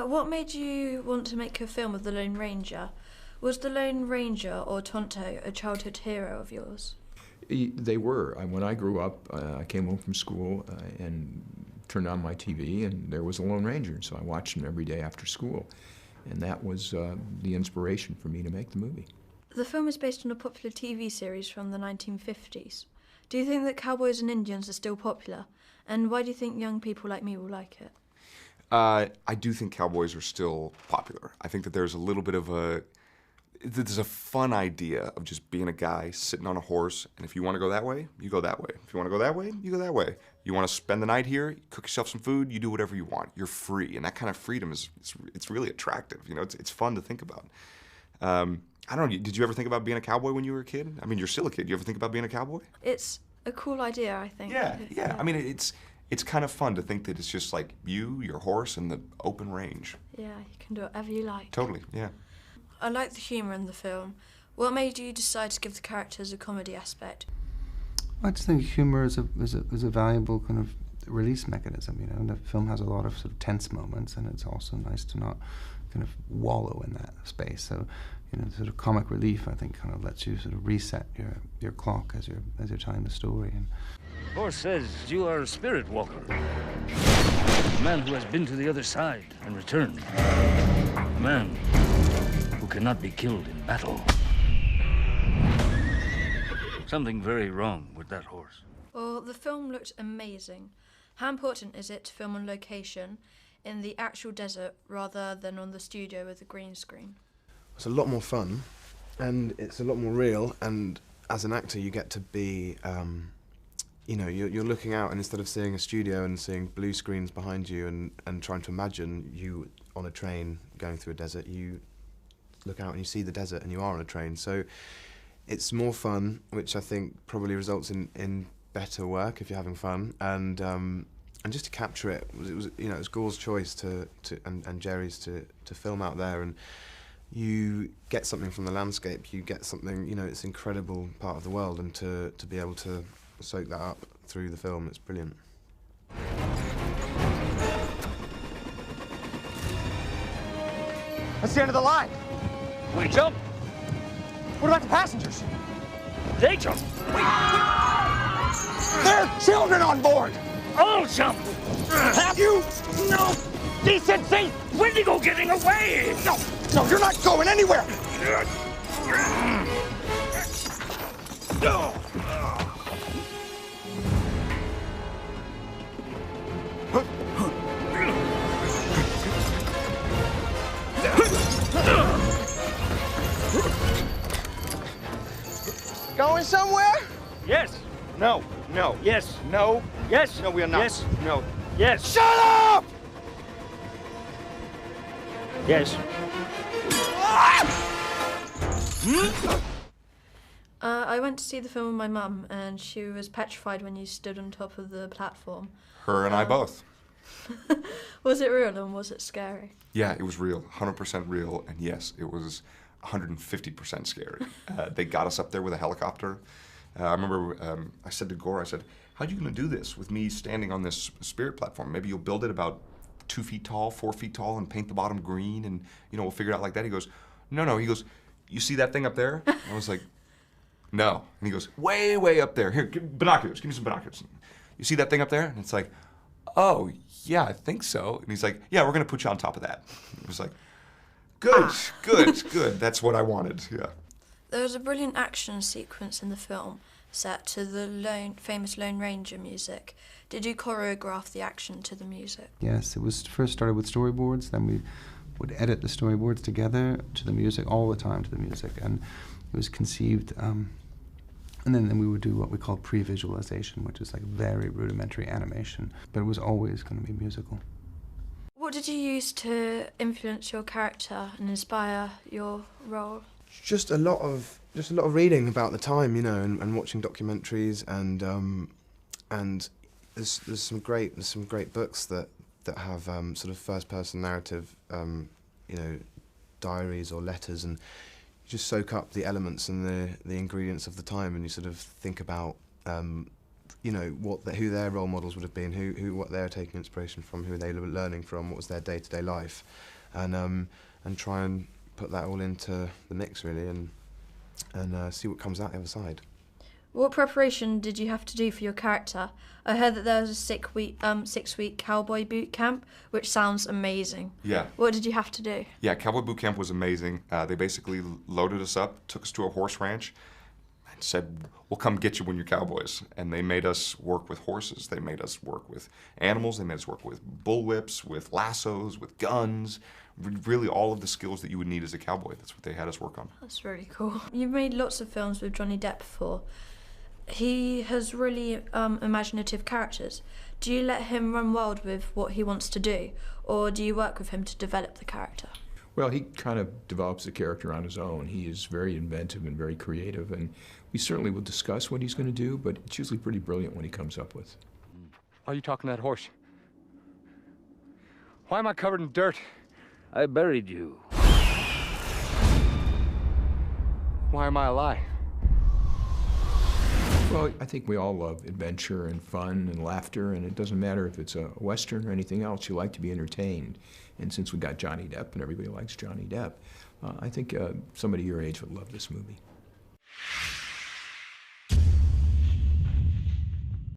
What made you want to make a film of the Lone Ranger? Was the Lone Ranger or Tonto a childhood hero of yours? They were. When I grew up, I came home from school and turned on my TV, and there was a Lone Ranger, so I watched him every day after school. And that was the inspiration for me to make the movie. The film is based on a popular TV series from the 1950s. Do you think that cowboys and Indians are still popular? And why do you think young people like me will like it? I do think cowboys are still popular. I think that there's a little bit of there's a fun idea of just being a guy sitting on a horse, and if you want to go that way, you go that way. If you want to go that way, you go that way. You want to spend the night here, you cook yourself some food, you do whatever you want. You're free, and that kind of freedom it's really attractive. You know, it's fun to think about. I don't know, did you ever think about being a cowboy when you were a kid? I mean, you're still a kid. You ever think about being a cowboy? It's a cool idea, I think. Yeah. I mean, it's kind of fun to think that it's just like you, your horse, and the open range. Yeah, you can do whatever you like. Totally, yeah. I like the humour in the film. What made you decide to give the characters a comedy aspect? I just think humour is a valuable kind of release mechanism, you know, and the film has a lot of sort of tense moments, and it's also nice to not kind of wallow in that space. So, you know, sort of comic relief, I think, kind of lets you sort of reset your clock as you're telling the story. And Horse says you are a spirit walker, a man who has been to the other side and returned, a man who cannot be killed in battle. Something very wrong with that horse. Well, the film looked amazing. How important is it to film on location in the actual desert rather than on the studio with a green screen? It's a lot more fun, and it's a lot more real, and as an actor you get to be, you know, you're looking out, and instead of seeing a studio and seeing blue screens behind you and trying to imagine you on a train going through a desert, you look out and you see the desert and you are on a train. So it's more fun, which I think probably results in better work if you're having fun, and just to capture it was you know, it was Gore's choice and Jerry's to film out there, and you get something from the landscape, you get something, you know, it's an incredible part of the world, and to be able to soak that up through the film, it's brilliant. That's the end of the line. We jump. What about the passengers? They jump. There are children on board. All jump. Have you no decency? Wendigo getting away. No, you're not going anywhere. Going somewhere? Yes. No. No. Yes. No. Yes. No, we are not. Yes. No. Yes. Shut up! Yes. I went to see the film with my mum, and she was petrified when you stood on top of the platform. Her and I both. Was it real, and was it scary? Yeah, it was real, 100% real, and yes, it was 150% scary. They got us up there with a helicopter. I remember I said to Gore, I said, how are you going to do this with me standing on this spirit platform? Maybe you'll build it about 2 feet tall, 4 feet tall, and paint the bottom green, and you know, we'll figure it out like that. He goes, no. He goes, you see that thing up there? I was like, no. And he goes, way, way up there. Here, binoculars. Give me some binoculars. You see that thing up there? And it's like, oh, yeah, I think so. And he's like, yeah, we're going to put you on top of that. It was like, good. That's what I wanted, yeah. There was a brilliant action sequence in the film set to the famous Lone Ranger music. Did you choreograph the action to the music? yes, it was first started with storyboards, then we would edit the storyboards together to the music, all the time to the music, and it was conceived, and then we would do what we call pre-visualization, which is like very rudimentary animation, but it was always going to be musical. What did you use to influence your character and inspire your role? Just a lot of reading about the time, you know, and watching documentaries, and there's some great books that have sort of first-person narrative, you know, diaries or letters, and you just soak up the elements and the ingredients of the time, and you sort of think about, you know, who their role models would have been, what they're taking inspiration from, who they were learning from, what was their day-to-day life, and try and put that all into the mix really, and see what comes out the other side. What preparation did you have to do for your character? I heard that there was a 6-week cowboy boot camp, which sounds amazing. Yeah. What did you have to do? Yeah, cowboy boot camp was amazing. They basically loaded us up, took us to a horse ranch, and said, we'll come get you when you're cowboys. And they made us work with horses. They made us work with animals. They made us work with bullwhips, with lassos, with guns. Really all of the skills that you would need as a cowboy. That's what they had us work on. That's really cool. You've made lots of films with Johnny Depp before. He has really imaginative characters. Do you let him run wild with what he wants to do, or do you work with him to develop the character? Well, he kind of develops the character on his own. He is very inventive and very creative, and we certainly will discuss what he's going to do, but it's usually pretty brilliant what he comes up with. Why are you talking to that horse? Why am I covered in dirt? I buried you. Why am I alive? Well, I think we all love adventure and fun and laughter, and it doesn't matter if it's a Western or anything else, you like to be entertained. And since we got Johnny Depp and everybody likes Johnny Depp, I think somebody your age would love this movie.